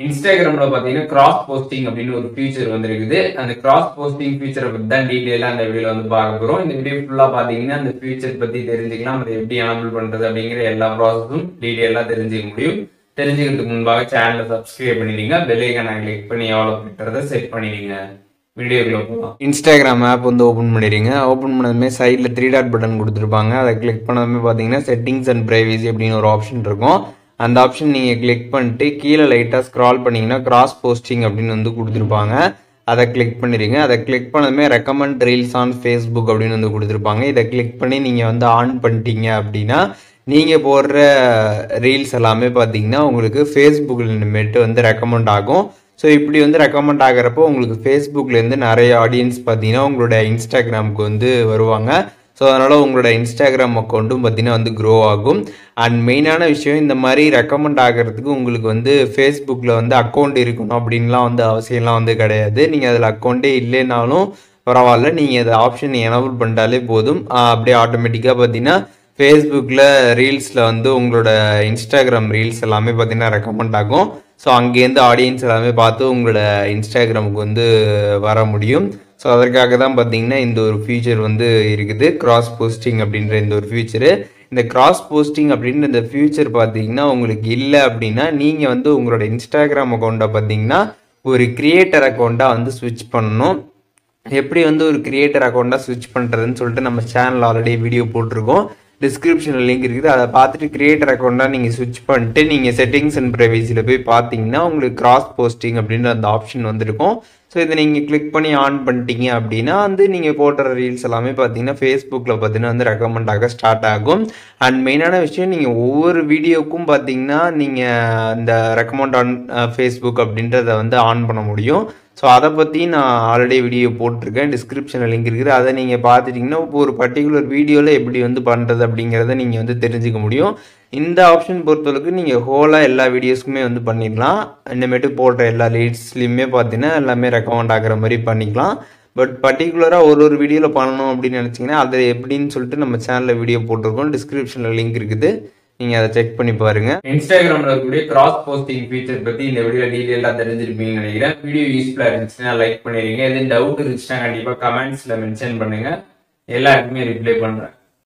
இன்ஸ்டாகிராம்ல பாத்தீங்கன்னா cross posting அப்படின்னு ஒரு ஃபீச்சர் வந்துருக்குது. அந்த கிராஸ் போஸ்டிங் ஃபீச்சரை பத்தி தான் டீடைலா அந்த வீடியோல வந்து பார்க்க போறோம். இந்த வீடியோ ஃபுல்லா பாத்தீங்கன்னா அந்த ஃபீச்சர் பத்தி தெரிஞ்சுக்கலாம். அதை எப்படி எனேபிள் பண்றது அப்படிங்கிற எல்லா ப்ராசஸும் டீடைலா தெரிஞ்சுக்க முடியும். தெரிஞ்சுக்கிறதுக்கு முன்பாக சேனலை சப்ஸ்கிரைப் பண்ணிடுங்க. பெல் ஐகானை கிளிக் பண்ணி எவ்வளவு பண்றதை செட் பண்ணிடுங்க. வீடியோக்குள்ள போகலாம். இன்ஸ்டாகிராம் ஆப் வந்து ஓப்பன் பண்ணிடுங்க. ஓப்பன் பண்ணதுமே சைடில் 3 டாட் பட்டன் கொடுத்துருப்பாங்க. அதை கிளிக் பண்ணதுமே பார்த்தீங்கன்னா செட்டிங்ஸ் அண்ட் பிரைவசி அப்படின்னு ஒரு ஆப்ஷன் இருக்கும். அந்த ஆப்ஷன் நீங்கள் கிளிக் பண்ணிட்டு கீழே லைட்டாக ஸ்க்ரால் பண்ணிங்கன்னா கிராஸ் போஸ்டிங் அப்படின்னு வந்து கொடுத்துருப்பாங்க. அதை கிளிக் பண்ணிடுங்க. அதை கிளிக் பண்ணதுமே ரெக்கமெண்ட் ரீல்ஸ் ஆன் ஃபேஸ்புக் அப்படின்னு வந்து கொடுத்துருப்பாங்க. இதை கிளிக் பண்ணி நீங்கள் வந்து ஆன் பண்ணிட்டீங்க அப்படின்னா நீங்கள் போடுற ரீல்ஸ் எல்லாமே பார்த்தீங்கன்னா உங்களுக்கு ஃபேஸ்புக்கில் இனிமேட்டு வந்து ரெக்கமெண்ட் ஆகும். ஸோ இப்படி வந்து ரெக்கமெண்ட் ஆகிறப்போ உங்களுக்கு ஃபேஸ்புக்லேருந்து நிறைய ஆடியன்ஸ் பார்த்தீங்கன்னா உங்களோட இன்ஸ்டாகிராமுக்கு வந்து வருவாங்க. ஸோ அதனால் உங்களோட இன்ஸ்டாகிராம் அக்கௌண்ட்டும் பார்த்தீங்கன்னா வந்து க்ரோ ஆகும். அண்ட் மெயினான விஷயம், இந்த மாதிரி ரெக்கமெண்ட் ஆகிறதுக்கு உங்களுக்கு வந்து ஃபேஸ்புக்கில் வந்து அக்கௌண்ட் இருக்கணும் அப்படின்லாம் வந்து அவசியம்லாம் வந்து கிடையாது. நீங்கள் அதில் அக்கௌண்ட்டே இல்லைனாலும் பரவாயில்ல, நீங்கள் அதை ஆப்ஷன் எனேபிள் பண்ணிட்டாலே போதும். அப்படியே ஆட்டோமேட்டிக்காக பார்த்தீங்கன்னா ஃபேஸ்புக்கில் ரீல்ஸில் வந்து உங்களோட இன்ஸ்டாகிராம் ரீல்ஸ் எல்லாமே பார்த்தீங்கன்னா ரெக்கமெண்ட் ஆகும். ஸோ அங்கேருந்து ஆடியன்ஸ் எல்லாமே பார்த்து உங்களோட இன்ஸ்டாகிராமுக்கு வந்து வர முடியும். ஸோ அதற்காக தான் பார்த்தீங்கன்னா இந்த ஒரு ஃபீச்சர் வந்து இருக்குது, கிராஸ் போஸ்டிங் அப்படின்ற இந்த ஒரு ஃபீச்சரு. இந்த கிராஸ் போஸ்டிங் அப்படின்ற இந்த ஃபியூச்சர் பார்த்தீங்கன்னா உங்களுக்கு இல்லை அப்படின்னா நீங்கள் வந்து உங்களோட இன்ஸ்டாகிராம் அக்கௌண்ட்டை பார்த்தீங்கன்னா ஒரு கிரியேட்டர் அக்கௌண்ட்டாக வந்து ஸ்விட்ச் பண்ணணும். எப்படி வந்து ஒரு கிரியேட்டர் அக்கௌண்ட்டாக ஸ்விட்ச் பண்ணுறதுன்னு சொல்லிட்டு நம்ம சேனல் ஆல்ரெடி வீடியோ போட்டிருக்கோம். டிஸ்கிரிப்ஷனில் லிங்க் இருக்குது. அதை பார்த்துட்டு கிரியேட்டர் அக்கௌண்ட்டாக நீங்கள் ஸ்விட்ச் பண்ணிட்டு நீங்கள் செட்டிங்ஸ் அண்ட் ப்ரைவசியில் போய் பார்த்தீங்கன்னா உங்களுக்கு கிராஸ் போஸ்டிங் அப்படின்ற அந்த ஆப்ஷன் வந்துருக்கும். ஸோ இதை நீங்கள் கிளிக் பண்ணி ஆன் பண்ணிட்டீங்க அப்படின்னா வந்து நீங்கள் போடுற ரீல்ஸ் எல்லாமே பார்த்தீங்கன்னா ஃபேஸ்புக்கில் பார்த்தீங்கன்னா வந்து ரெக்கமெண்ட் ஆக ஸ்டார்ட் ஆகும். அண்ட் மெயினான விஷயம், நீங்கள் ஒவ்வொரு வீடியோக்கும் பார்த்தீங்கன்னா நீங்கள் இந்த ரெக்கமெண்ட் ஆன் ஃபேஸ்புக் அப்படின்றத வந்து ஆன் பண்ண முடியும். ஸோ அதை பற்றி நான் ஆல்ரெடி வீடியோ போட்டிருக்கேன். டிஸ்கிரிப்ஷனில் லிங்க் இருக்குது. அதை நீங்கள் பார்த்துட்டிங்கன்னா இப்போ ஒரு பர்டிகுலர் வீடியோவில் எப்படி வந்து பண்ணுறது அப்படிங்கிறத நீங்கள் வந்து தெரிஞ்சுக்க முடியும். இந்த ஆப்ஷன் பொறுத்தளவுக்கு நீங்கள் ஹோலாக எல்லா வீடியோஸ்க்குமே வந்து பண்ணிடலாம். இனிமேட்டு போடுற எல்லா லீட்ஸ்லையுமே பார்த்தீங்கன்னா எல்லாமே ரெக்கமெண்ட் ஆகிற மாதிரி பண்ணிக்கலாம். பட் பர்டிகுலராக ஒரு வீடியோவில் பண்ணணும் அப்படின்னு நினச்சிங்கன்னா அதை எப்படின்னு சொல்லிட்டு நம்ம சேனலில் வீடியோ போட்டிருக்கோம். டிஸ்கிரிப்ஷனில் லிங்க் இருக்குது, நீங்கள் அதை செக் பண்ணி பாருங்க. இன்ஸ்டாகிராமில் இருக்கக்கூடிய கிராஸ் போஸ்டிங் ஃபீச்சர் பற்றி இந்த வீடியோ டீட்டெயிலாக தெரிஞ்சிருப்பீங்கன்னு நினைக்கிறேன். வீடியோ யூஸ்ஃபுல்லாக இருந்துச்சுன்னா லைக் பண்ணிடுங்க. எதுவும் டவுட் இருந்துச்சுன்னா கண்டிப்பாக கமெண்ட்ஸில் மென்ஷன் பண்ணுங்கள். எல்லாருக்குமே ரிப்ளை பண்ணுறேன்.